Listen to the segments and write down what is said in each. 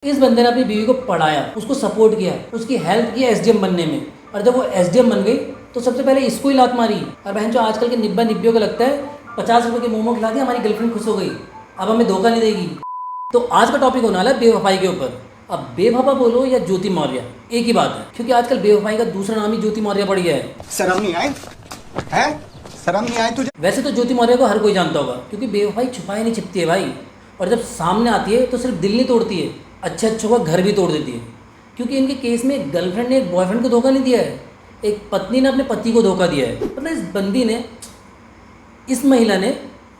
इस बंदे ने अपनी बीवी को पढ़ाया, उसको सपोर्ट किया, उसकी हेल्प किया एसडीएम बनने में, और जब वो एसडीएम बन गई तो सबसे पहले इसको ही लात मारी। और बहन जो आजकल के निब्बा निब्बियों को लगता है 50 रुपये के मोमो खिला दिया हमारी गर्लफ्रेंड खुश हो गई, अब हमें धोखा नहीं देगी। तो आज का टॉपिक होने वाला है बेवफाई के ऊपर। अब बेवफा बोलो या ज्योति मौर्य, एक ही बात है, क्योंकि आजकल बेवफाई का दूसरा नाम ही ज्योति मौर्य पड़ गया है। शर्म नहीं आए हैं? शर्म नहीं आए तुझे? वैसे तो ज्योति मौर्य को हर कोई जानता होगा, क्योंकि बेवफाई छुपाई नहीं छिपती है भाई, और जब सामने आती है तो सिर्फ दिल नहीं तोड़ती है, अच्छे अच्छों का घर भी तोड़ देती है। क्योंकि इनके केस में एक गर्लफ्रेंड ने एक बॉयफ्रेंड को धोखा नहीं दिया है, एक पत्नी ने अपने पति को धोखा दिया है। मतलब इस बंदी ने, इस महिला ने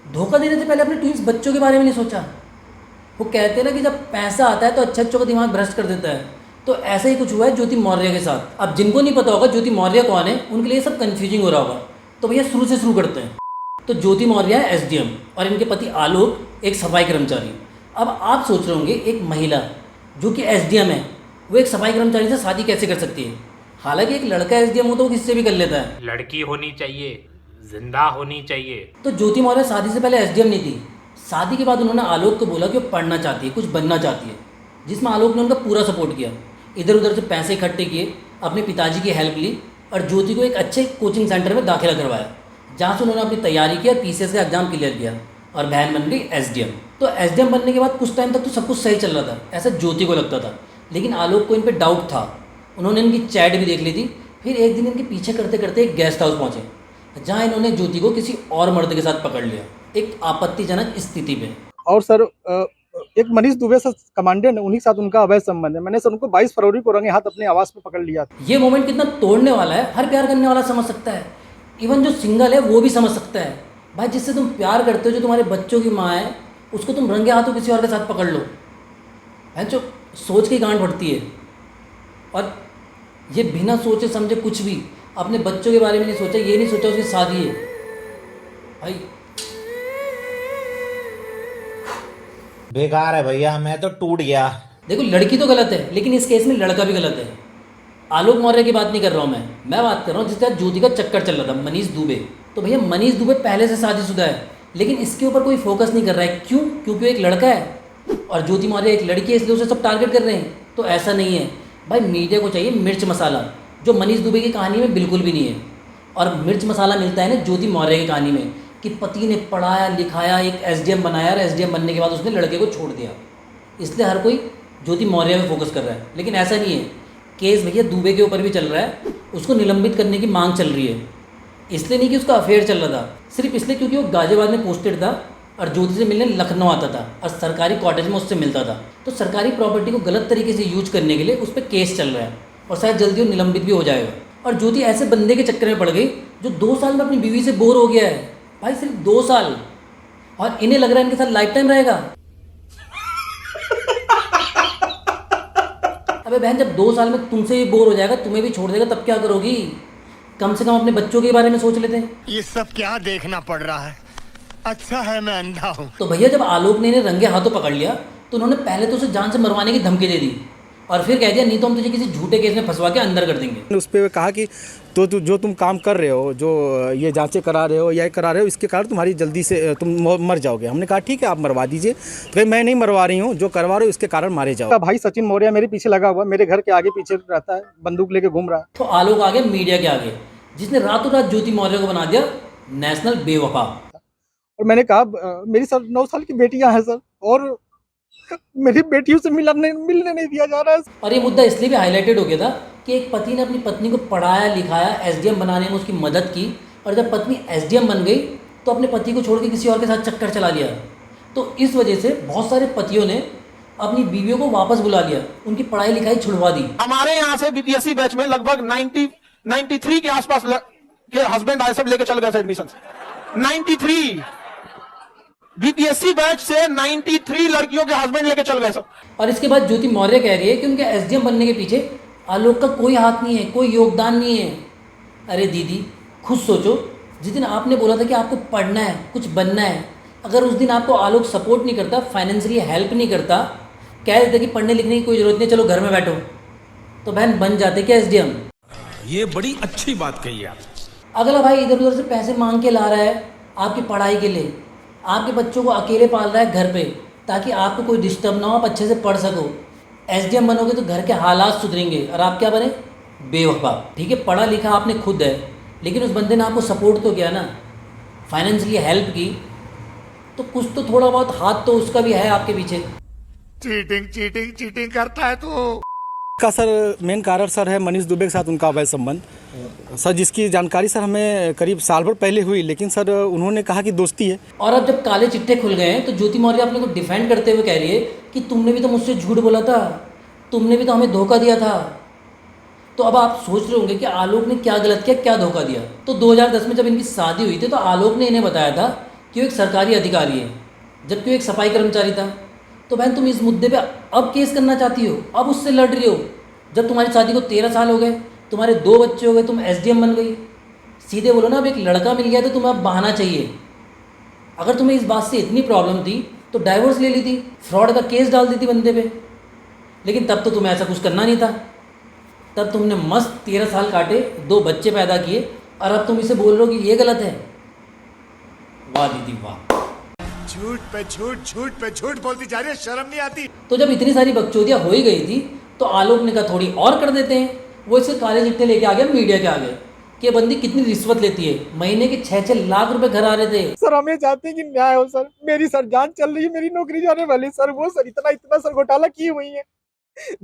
धोखा देने से पहले अपने ट्विंस बच्चों के बारे में नहीं सोचा। वो कहते हैं ना कि जब पैसा आता है तो अच्छे अच्छों का दिमाग भ्रष्ट कर देता है, तो ऐसा ही कुछ हुआ है ज्योति मौर्य के साथ। अब जिनको नहीं पता होगा ज्योति मौर्य कौन है, उनके लिए सब कन्फ्यूजिंग हो रहा होगा, तो भैया शुरू से शुरू करते हैं। तो ज्योति मौर्य है एसडीएम और इनके पति आलोक एक सफाई कर्मचारी। अब आप सोच रहे होंगे एक महिला जो कि एसडीएम है, वो एक सफाई कर्मचारी से शादी कैसे कर सकती है? हालांकि एक लड़का एसडीएम हो तो वो किससे भी कर लेता है, लड़की होनी चाहिए, जिंदा होनी चाहिए। तो ज्योति मौर्य शादी से पहले एसडीएम नहीं थी। शादी के बाद उन्होंने आलोक को बोला कि वो पढ़ना चाहती है, कुछ बनना चाहती है, जिसमें आलोक ने उनका पूरा सपोर्ट किया। इधर उधर से पैसे इकट्ठे किए, अपने पिताजी की हेल्प ली और ज्योति को एक अच्छे कोचिंग सेंटर में दाखिला करवाया, जहाँ से उन्होंने अपनी तैयारी की और पीसीएस का एग्जाम क्लियर किया और बहन बन गई एसडीएम। तो एसडीएम बनने के बाद कुछ टाइम तक तो सब कुछ सही चल रहा था, ऐसा ज्योति को लगता था, लेकिन आलोक को इन पर डाउट था। उन्होंने इनकी चैट भी देख ली थी। फिर एक दिन इनके पीछे करते करते एक गेस्ट हाउस पहुँचे, जहाँ इन्होंने ज्योति को किसी और मर्द के साथ पकड़ लिया, एक आपत्तिजनक स्थिति में। और सर एक मनीष दुबे सर कमांडेंट, उन्हीं के साथ उनका अवैध संबंध है। मैंने सर उनको 22 फरवरी को रंगे हाथ अपने आवास पे पकड़ लिया था। ये मोमेंट कितना तोड़ने वाला है, हर प्यार करने वाला समझ सकता है, इवन जो सिंगल है वो भी समझ सकता है। भाई जिससे तुम प्यार करते हो, जो तुम्हारे बच्चों की माँ है, उसको तुम रंगे हाथों किसी और के साथ पकड़ लो, है जो सोच की गांठ फटती है। और ये बिना सोचे समझे कुछ भी, अपने बच्चों के बारे में नहीं सोचा, ये नहीं सोचा उसकी शादी है। भाई बेकार है भैया, मैं तो टूट गया। देखो लड़की तो गलत है, लेकिन इस केस में लड़का भी गलत है। आलोक मौर्य की बात नहीं कर रहा हूँ मैं बात कर रहा हूँ जिसके साथ ज्योति का चक्कर चल रहा था, मनीष दुबे। तो भैया मनीष दुबे पहले से शादीशुदा है, लेकिन इसके ऊपर कोई फोकस नहीं कर रहा है। क्यों? क्योंकि वो एक लड़का है और ज्योति मौर्य एक लड़की है, इसलिए उसे सब टारगेट कर रहे हैं। तो ऐसा नहीं है भाई, मीडिया को चाहिए मिर्च मसाला, जो मनीष दुबे की कहानी में बिल्कुल भी नहीं है। और मिर्च मसाला मिलता है ना ज्योति मौर्य की कहानी में, कि पति ने पढ़ाया लिखाया, एक एसडीएम बनाया और एसडीएम बनने के बाद उसने लड़के को छोड़ दिया, इसलिए हर कोई ज्योति मौर्य में फोकस कर रहा है। लेकिन ऐसा नहीं है, केस भैया दुबे के ऊपर भी चल रहा है, उसको निलंबित करने की मांग चल रही है। इसलिए नहीं कि उसका अफेयर चल रहा था, सिर्फ इसलिए क्योंकि वो गाजियाबाद में पोस्टेड था और ज्योति से मिलने लखनऊ आता था और सरकारी कॉटेज में उससे मिलता था। तो सरकारी प्रॉपर्टी को गलत तरीके से यूज करने के लिए उस पर केस चल रहा है और शायद जल्दी वो निलंबित भी हो जाएगा। और ज्योति ऐसे बंदे के चक्कर में पड़ गई जो 2 साल में अपनी बीवी से बोर हो गया है। भाई सिर्फ 2 साल, और इन्हें लग रहा है इनके साथ लाइफ टाइम रहेगा। अबे बहन, जब 2 साल में तुमसे भी बोर हो जाएगा, तुम्हें भी छोड़ देगा, तब क्या करोगी? कम से कम अपने बच्चों के बारे में सोच लेते हैं। ये सब क्या देखना पड़ रहा है? अच्छा है मैं अंधा हूँ। तो भैया जब आलोक ने इन्हें रंगे हाथों पकड़ लिया, तो उन्होंने पहले तो उसे जान से मरवाने की धमकी दे दी और फिर कह दिया नहीं तो हम तुझे किसी झूठे केस में फंसवा के अंदर कर देंगे। उस पर कहा कि तो जो तुम काम कर रहे हो, जो ये जांचें करा रहे हो या करा रहे हो, इसके कारण तुम्हारी जल्दी से तुम मर जाओगे। हमने कहा ठीक है आप मरवा दीजिए। तो कहीं मैं नहीं मरवा रही हूँ, जो करवा रहे हो इसके कारण मारे जाओ। भाई सचिन मौर्य मेरे पीछे लगा हुआ, मेरे घर के आगे पीछे रहता है, बंदूक लेके घूम रहा है। तो आलोक आ गया मीडिया के आगे, जिसने रातों रात ज्योति मौर्य को बना दिया नेशनल बेवफा। और मैंने कहा मेरी सर 9 साल की बेटियां हैं सर, और मेरी बेटियों से मिलने नहीं दिया जा रहा है। और ये मुद्दा इसलिए भी हाईलाइटेड हो गया था कि एक पति ने अपनी पत्नी को पढ़ाया लिखाया, एसडीएम बनाने में उसकी मदद की, और जब पत्नी एसडीएम बन गई तो अपने पति को छोड़ के किसी और के साथ चक्कर चला लिया। तो इस वजह से बहुत सारे पतियों ने अपनी बीवियों को वापस बुला लिया, उनकी पढ़ाई लिखाई छुड़वा दी। हमारे यहाँ से बीपीएससी बैच में लगभग 93 के आसपास के हस्बैंड आए, सब लेके चल गए एडमिशन। 93 बीपीएससी बैच से 93 लड़कियों के हस्बैंड लेके चल गए सब। और इसके बाद ज्योति मौर्य कह रही है कि उनके एसडीएम बनने के पीछे आलोक का कोई हाथ नहीं है, कोई योगदान नहीं है। अरे दीदी खुद सोचो, जिस दिन आपने बोला था कि आपको पढ़ना है, कुछ बनना है, अगर उस दिन आपको आलोक सपोर्ट नहीं करता, फाइनेंशियली हेल्प नहीं करता, कह देता कि पढ़ने लिखने की कोई ज़रूरत नहीं, चलो घर में बैठो, तो बहन बन जाते क्या एसडीएम? ये बड़ी अच्छी बात कही आप। अगला भाई इधर उधर से पैसे मांग के ला रहा है आपकी पढ़ाई के लिए, आपके बच्चों को अकेले पाल रहा है घर पे, ताकि आपको कोई डिस्टर्ब ना हो, आप अच्छे से पढ़ सको। एसडीएम बनोगे तो घर के हालात सुधरेंगे और आप क्या बने, बेवफा। ठीक है, पढ़ा लिखा आपने खुद है, लेकिन उस बंदे ने आपको सपोर्ट तो किया ना, फाइनेंशियली हेल्प की, तो कुछ तो थोड़ा बहुत हाथ तो उसका भी है आपके पीछे। चीटिंग चीटिंग चीटिंग करता है तू। का सर मेन कारण सर है मनीष दुबे के साथ उनका अवैध संबंध सर, जिसकी जानकारी सर हमें करीब साल भर पहले हुई, लेकिन सर उन्होंने कहा कि दोस्ती है। और अब जब काले चिट्टे खुल गए हैं तो ज्योति मौर्य अपने को डिफेंड करते हुए कह रही है कि तुमने भी तो मुझसे झूठ बोला था, तुमने भी तो हमें धोखा दिया था। तो अब आप सोच रहे होंगे कि आलोक ने क्या गलत किया, क्या धोखा दिया। तो 2010 में जब इनकी शादी हुई थी तो आलोक ने इन्हें बताया था कि वो एक सरकारी अधिकारी है, जबकि वो एक सफाई कर्मचारी था। तो बहन तुम इस मुद्दे पे अब केस करना चाहती हो, अब उससे लड़ रही हो, जब तुम्हारी शादी को 13 साल हो गए, तुम्हारे 2 बच्चे हो गए, तुम एसडीएम बन गई। सीधे बोलो ना, अब एक लड़का मिल गया तो तुम्हें अब बहाना चाहिए। अगर तुम्हें इस बात से इतनी प्रॉब्लम थी तो डाइवोर्स ले ली थी, फ्रॉड का केस डाल दी थी बंदे पे। लेकिन तब तो तुम्हें ऐसा कुछ करना नहीं था, तब तुमने मस्त 13 साल काटे, 2 बच्चे पैदा किए, और अब तुम इसे बोल रहे हो कि ये गलत है। वाह दीदी वाह, झूठ पे झूठ, झूठ पे झूठ बोलती जा रही है, शर्म नहीं आती। तो जब इतनी सारी बकचोदियाँ हो ही गई थी तो आलोक ने कहा थोड़ी और कर देते हैं। वो इसे काले चिट्ठे लेके आ गया मीडिया के आगे कि ये बंदी कितनी रिश्वत लेती है, महीने के 6-6 लाख रुपए घर आ रहे थे। सर हमें चाहते हैं कि न्याय हो सर, मेरी सर जान चल रही है, मेरी नौकरी जाने वाली सर, वो सर इतना सर घोटाला की हुई है,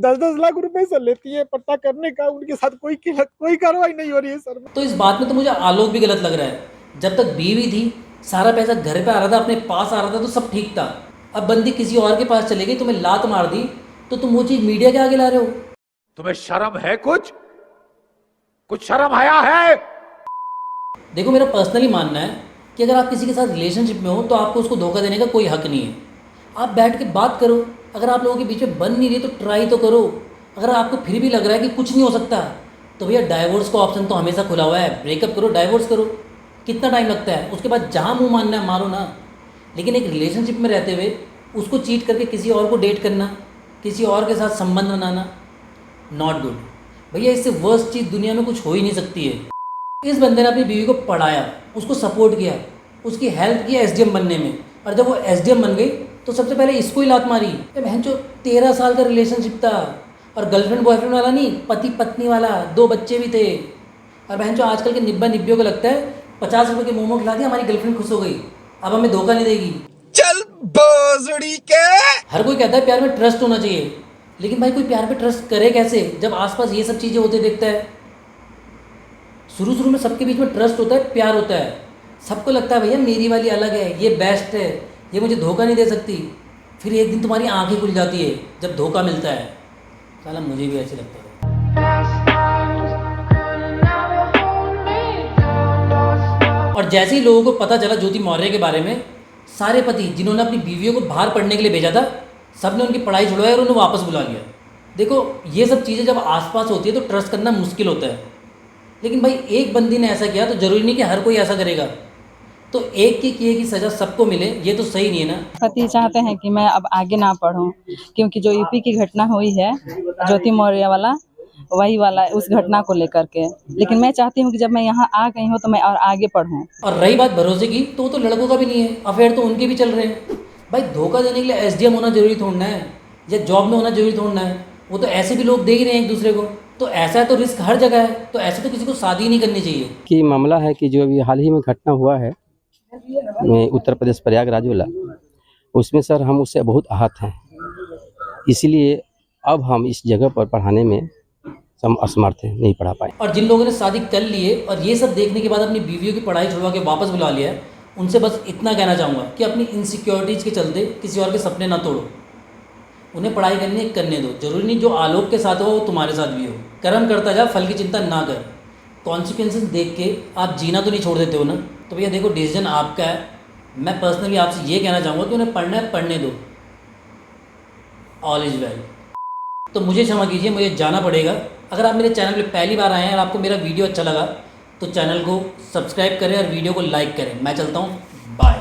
10-10 लाख रुपए सर लेती है पट्टा करने का, उनके साथ कोई कार्रवाई नहीं हो रही है सर। तो इस बात में तो मुझे आलोक भी गलत लग रहा है। जब तक बीवी थी, सारा पैसा घर पे आ रहा था, अपने पास आ रहा था, तो सब ठीक था। अब बंदी किसी और के पास चले गई, तुम्हें लात मार दी, तो तुम वो चीज मीडिया के आगे ला रहे हो। तुम्हें शर्म है? कुछ शर्म आया है? देखो मेरा पर्सनली मानना है कि अगर आप किसी के साथ रिलेशनशिप में हो तो आपको उसको धोखा देने का कोई हक नहीं है। आप बैठ के बात करो, अगर आप लोगों के बीच में बन नहीं रही तो ट्राई तो करो। अगर आपको फिर भी लग रहा है कि कुछ नहीं हो सकता तो भैया डाइवोर्स का ऑप्शन तो हमेशा खुला हुआ है, ब्रेकअप करो, डाइवोर्स करो। कितना टाइम लगता है, उसके बाद जहाँ मुँह मारना है मारो ना। लेकिन एक रिलेशनशिप में रहते हुए उसको चीट करके किसी और को डेट करना, किसी और के साथ संबंध बनाना, नॉट गुड भैया। इससे वर्स्ट चीज़ दुनिया में कुछ हो ही नहीं सकती है। इस बंदे ने अपनी बीवी को पढ़ाया, उसको सपोर्ट किया, उसकी हेल्प किया एसडीएम बनने में, और जब वो एसडीएम बन गई तो सबसे पहले इसको ही लात मारी। बहन जो 13 साल का रिलेशनशिप था, और गर्लफ्रेंड बॉयफ्रेंड वाला नहीं, पति पत्नी वाला, 2 बच्चे भी थे। और बहन जो आजकल के निब्बा निब्बियों को लगता है 50 रुपये के मोमो खिला दिया, हमारी गर्लफ्रेंड खुश हो गई, अब हमें धोखा नहीं देगी। चल बोजड़ी के। हर कोई कहता है प्यार में ट्रस्ट होना चाहिए, लेकिन भाई कोई प्यार पे ट्रस्ट करे कैसे जब आसपास ये सब चीज़ें होते देखता है। शुरू में सबके बीच में ट्रस्ट होता है, प्यार होता है, सबको लगता है भैया मेरी वाली अलग है, ये बेस्ट है, ये मुझे धोखा नहीं दे सकती। फिर एक दिन तुम्हारी आंखें खुल जाती है जब धोखा मिलता है। साला मुझे भी ऐसे लगता है। और जैसे ही लोगों को पता चला ज्योति मौर्य के बारे में, सारे पति जिन्होंने अपनी बीवियों को बाहर पढ़ने के लिए भेजा था, सब ने उनकी पढ़ाई छुड़वाई और उन्हें वापस बुला लिया। देखो ये सब चीज़ें जब आसपास होती है तो ट्रस्ट करना मुश्किल होता है, लेकिन भाई एक बंदी ने ऐसा किया तो ज़रूरी नहीं कि हर कोई ऐसा करेगा। तो एक के किए की सज़ा सबको मिले, ये तो सही नहीं है ना। पति चाहते हैं कि मैं अब आगे ना पढूं, क्योंकि जो यूपी की घटना हुई है ज्योति मौर्य वाला, वही वाला उस घटना को लेकर के, लेकिन मैं चाहती हूँ कि जब मैं यहाँ आ गई हूँ तो मैं और आगे पढूं। और रही बात भरोसे की, तो वो तो लड़कों का भी नहीं है, अफेयर तो उनके भी चल रहे हैं। भाई धोखा देने के लिए एसडीएम होना जरूरी थोड़ना है, या जॉब में होना जरूरी थोड़ना है, वो तो ऐसे भी लोग दे ही रहे हैं एक दूसरे को। तो ऐसा है तो रिस्क हर जगह है, तो ऐसे तो किसी को शादी नहीं करनी चाहिए। कि मामला है कि जो अभी हाल ही में घटना हुआ है उत्तर प्रदेश प्रयागराज वाला, उसमें सर हम उससे बहुत आहत हैं, इसलिए अब हम इस जगह पर पढ़ाने में हम असमर्थ हैं, नहीं पढ़ा पाए। और जिन लोगों ने शादी कर ली है और ये सब देखने के बाद अपनी बीवियों की पढ़ाई छुड़वा के वापस बुला लिया है, उनसे बस इतना कहना चाहूँगा कि अपनी इनसिक्योरिटीज़ के चलते किसी और के सपने ना तोड़ो, उन्हें पढ़ाई करने दो। जरूरी नहीं जो आलोक के साथ हो वो तुम्हारे साथ भी हो। कर्म करता जा, फल की चिंता ना कर। कॉन्सिक्वेंसेस देख के आप जीना तो नहीं छोड़ देते हो ना। तो भैया देखो डिसीजन आपका है, मैं पर्सनली आपसे ये कहना चाहूँगा कि उन्हें पढ़ना है, पढ़ने दो, ऑल इज़ वेल। तो मुझे क्षमा कीजिए, मुझे जाना पड़ेगा। अगर आप मेरे चैनल पे पहली बार आए हैं और आपको मेरा वीडियो अच्छा लगा तो चैनल को सब्सक्राइब करें और वीडियो को लाइक करें। मैं चलता हूँ, बाय।